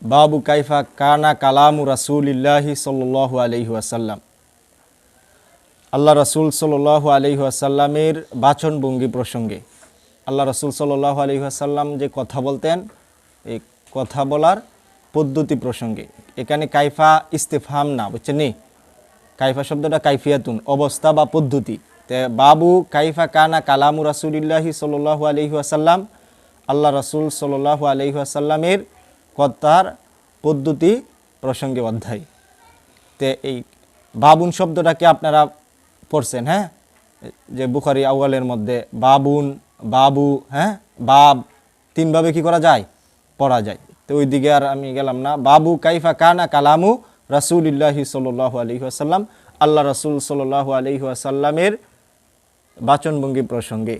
বাবু কাইফা কানা কালামু রাসূলিল্লাহি সাল্লাল্লাহু আলাইহি ওয়াসাল্লাম। আল্লাহ রাসূল সাল্লাল্লাহু আলাইহি ওয়াসাল্লামের বাচনভঙ্গি প্রসঙ্গে। আল্লাহ রাসূল সাল্লাল্লাহু আলাইহি ওয়াসাল্লাম যে কথা বলতেন, এই কথা বলার পদ্ধতি প্রসঙ্গে। এখানে কাইফা ইস্তেফহাম না, বুঝছেন নি? কাইফা শব্দটা কাইফিয়াতুন, অবস্থা বা পদ্ধতি। বাবু কাইফা কানা কালামু রাসূলিল্লাহি সাল্লাল্লাহু আলাইহি ওয়াসাল্লাম, আল্লাহ রাসূল সাল্লাল্লাহু আলাইহি ওয়াসাল্লামের কথার পদ্ধতি প্রসঙ্গে অধ্যায়। এই বাবুন শব্দটাকে আপনারা পড়ছেন, হ্যাঁ, যে বুখারী আউয়ালের মধ্যে বাবুন, বাবু, হ্যাঁ, বাব তিনভাবে কি করা যায়, পড়া যায়। তো ওই দিকে আর আমি গেলাম না। বাবু কাইফা কানা কালামু রাসূলিল্লাহি সাল্লাল্লাহু আলাইহি ওয়াসাল্লাম, আল্লাহ রাসূল সাল্লাল্লাহু আলাইহি ওয়াসাল্লামের বাচনভঙ্গি প্রসঙ্গে।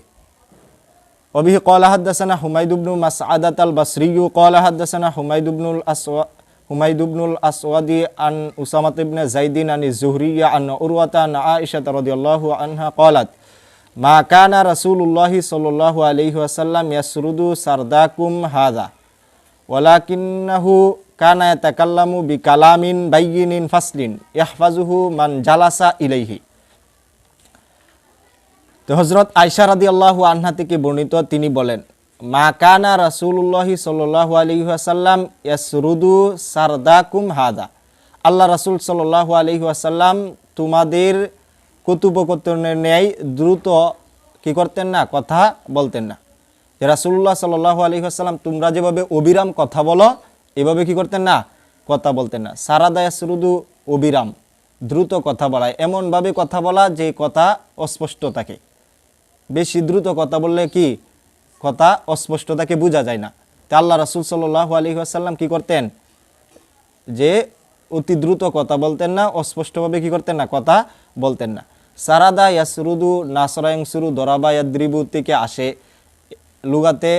وبه قال حدثنا حميد بن مسعدة البصري قال حدثنا حميد بن الأسود عن أسامة بن زيد عن الزهري عن عروة عن عائشة رضي الله عنها قالت ما كان رسول الله صلى الله عليه وسلم يسرد سرداكم هذا ولكنه كان يتكلم بكلام بين فصل يحفظه من جلس إليه। তো হযরত আয়েশা রাদিয়াল্লাহু আনহা থেকে বর্ণিত, তিনি বলেন, মা কানা রাসূলুল্লাহি সাল্লাল্লাহু আলাইহি ওয়াসাল্লাম ইয়াসরুদু সারদাকুম হাদা, আল্লাহ রাসূল সাল্লাল্লাহু আলাইহি ওয়াসাল্লাম তোমাদের কথোপকথনের ন্যায় দ্রুত কি করতেন না, কথা বলতেন না। যে রাসূলুল্লাহ সাল্লাল্লাহু আলাইহি ওয়াসাল্লাম তোমরা যেভাবে অবিরাম কথা বলো, এভাবে কি করতেন না, কথা বলতেন না। সারাদা ইয়াসরুদু অবিরাম, দ্রুত কথা বলা, এমনভাবে কথা বলা যে কথা অস্পষ্ট থাকে। বেশি দ্রুত কথা বললে কি কথা অস্পষ্ট থাকে, বোঝা যায় না। তা আল্লাহ রাসূল সাল্লাল্লাহু আলাইহি ওয়াসাল্লাম কি করতেন, যে অতি দ্রুত কথা বলতেন না, অস্পষ্টভাবে কি করতেন না, কথা বলতেন না। সারাদা ইয়াসরুদু নাসরা ইয়ানসুরু দরাবা ইয়াদরিবু থেকে আসে, লুগাতে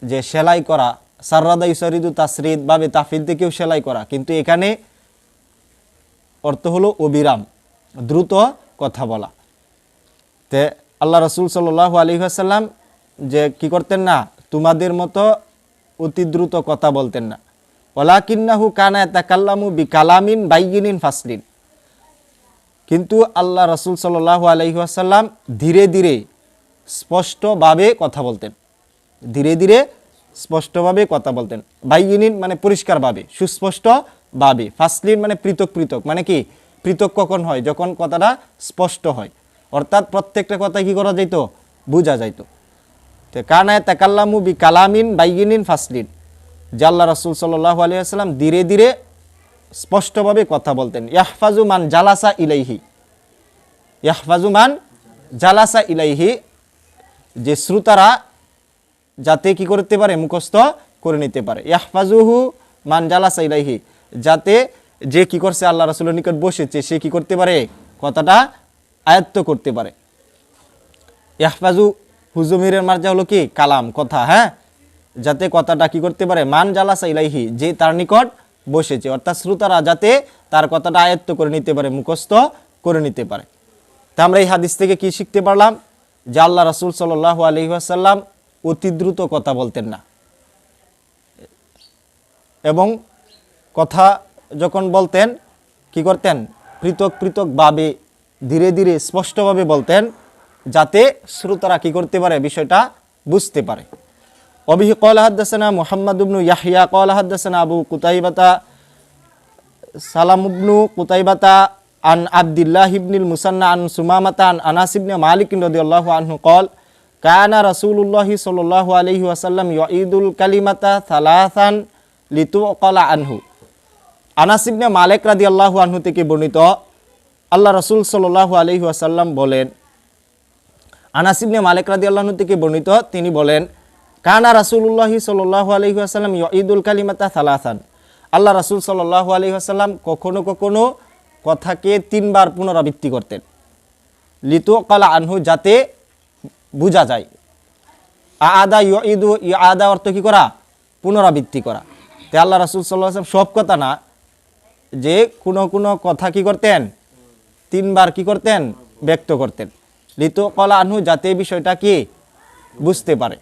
যে সেলাই করা, সাররাদা ইউসারিদু তাসরিদ ভাবে তাফিল থেকেও সেলাই করা, কিন্তু এখানে অর্থ হলো অবিরাম, দ্রুত কথা বলা। তে আল্লাহ রাসূল সাল্লাল্লাহু আলাইহি ওয়াসাল্লাম যে কি করতেন না, তোমাদের মতো অতি দ্রুত কথা বলতেন না। ওয়ালাকিন্নাহু কানা ইয়াতাকাল্লামু বিকালামিন বাইয়িনিন ফাসলিন, কিন্তু আল্লাহ রাসূল সাল্লাল্লাহু আলাইহি ওয়াসাল্লাম ধীরে ধীরে স্পষ্টভাবে কথা বলতেন, ধীরে ধীরে স্পষ্টভাবে কথা বলতেন। বাইয়িনিন মানে পরিষ্কারভাবে, সুস্পষ্টভাবে। ফাসলিন মানে পৃথক পৃথক, মানে কি পৃথক কখন হয়, যখন কথাটা স্পষ্ট হয়, অর্থাৎ প্রত্যেকটা কথা কি করা যাইতো, বোঝা যাইতো। তো কানা ইয়াতাকাল্লামু বিকালামিন বাইয়িনিন ফাসলিন, যে আল্লাহ রাসূল সাল্লাল্লাহু আলাইহি ওয়াসাল্লাম ধীরে ধীরে স্পষ্টভাবে কথা বলতেন। ইয়াহফাজু মান জালাসা ইলাইহি, ইয়াহফাজু মান জালাসা ইলাইহি, যে শ্রোতারা যাতে কি করতে পারে, মুখস্থ করে নিতে পারে। ইয়াহফাজুহু মান জালাসা ইলাইহি, যাতে যে কি করছে, আল্লাহ রাসূলের নিকট বসেছে, সে কি করতে পারে, কথাটা আয়ত্ত করতে পারে। ইয়াহফাজু হুজুমিরের মার্জা হলো কি, কালাম, কথা, হ্যাঁ, যাতে কথাটা কি করতে পারে, মান জালাসা ইলাইহি, যে তার নিকট বসেছে, অর্থাৎ শ্রোতারা যাতে তার কথাটা আয়ত্ত করে নিতে পারে, মুখস্থ করে নিতে পারে। তা আমরা এই হাদিস থেকে কি শিখতে পারলাম, যে আল্লাহ রাসূল সাল্লাল্লাহু আলাইহি ওয়াসাল্লাম অতি দ্রুত কথা বলতেন না, এবং কথা যখন বলতেন কি করতেন, পৃথক পৃথকভাবে ধীরে ধীরে স্পষ্টভাবে বলতেন, যাতে শ্রোতারা কি করতে পারে, বিষয়টা বুঝতে পারে। ওবিহি ক্বালা হাদাসানা মুহাম্মদ ইবনু ইয়াহইয়া ক্বালা হাদাসানা আবু কুতাইবাতা সালাম ইবনু কুতাইবাতা আন আব্দুল্লাহ ইবনুল মুসান্না আন সুমামাতা আন আনাস ইবনে মালিক রাদিয়াল্লাহু আনহু ক্বাল কানা রাসূলুল্লাহ সাল্লাল্লাহু আলাইহি ওয়াসাল্লাম ইউঈদুল কালিমাতা সালাসান লিতুকালা আনহু। আনাস ইবনে মালিক রাদিয়াল্লাহু আনহু থেকে বর্ণিত, আল্লাহ রাসূল সাল্লাল্লাহু আলাইহি ওয়াসাল্লাম বলেন, আনাস ইবনে মালিক রাদিয়াল্লাহু আনহু থেকে বর্ণিত, তিনি বলেন, কানা রাসূলুল্লাহ সাল্লাল্লাহু আলাইহি ওয়াসাল্লাম ইউঈদুল কালিমাতা সালাসান, আল্লাহ রাসূল সাল্লাল্লাহু আলাইহি ওয়াসাল্লাম কখনো কখনো কথাকে তিনবার পুনরাবৃত্তি করতেন। লিতুকালা আনহু, যাতে বোঝা যায়। আদা ইউঈদু, ইআদা অর্থ কি করা, পুনরাবৃত্তি করা। তে আল্লাহ রাসূল সাল্লাল্লাহু আলাইহি ওয়াসাল্লাম সব কথা না, যে কোনো কথা কি করতেন, তিনবার কি করতেন, ব্যক্ত করতেন। লিতুকালা আনহু, যাতে বিষয়টা কি বুঝতে পারে।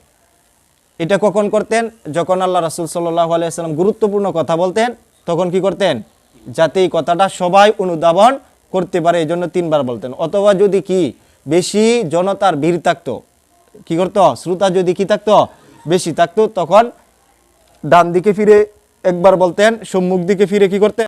এটা কখন করতেন? যখন আল্লাহ রাসূল সাল্লাল্লাহু আলাইহি ওয়াসাল্লাম গুরুত্বপূর্ণ কথা বলতেন তখন কি করতেন? যাতে এই কথাটা সবাই অনুধাবন করতে পারে এই জন্য 3 বার বলতেন। অথবা যদি কি বেশি জনতার ভিড় থাকতো, কি করতো? শ্রোতা যদি কি থাকতো? বেশি থাকতো, তখন ডান দিকে ফিরে একবার বলতেন, সম্মুখ দিকে ফিরে কি করতেন?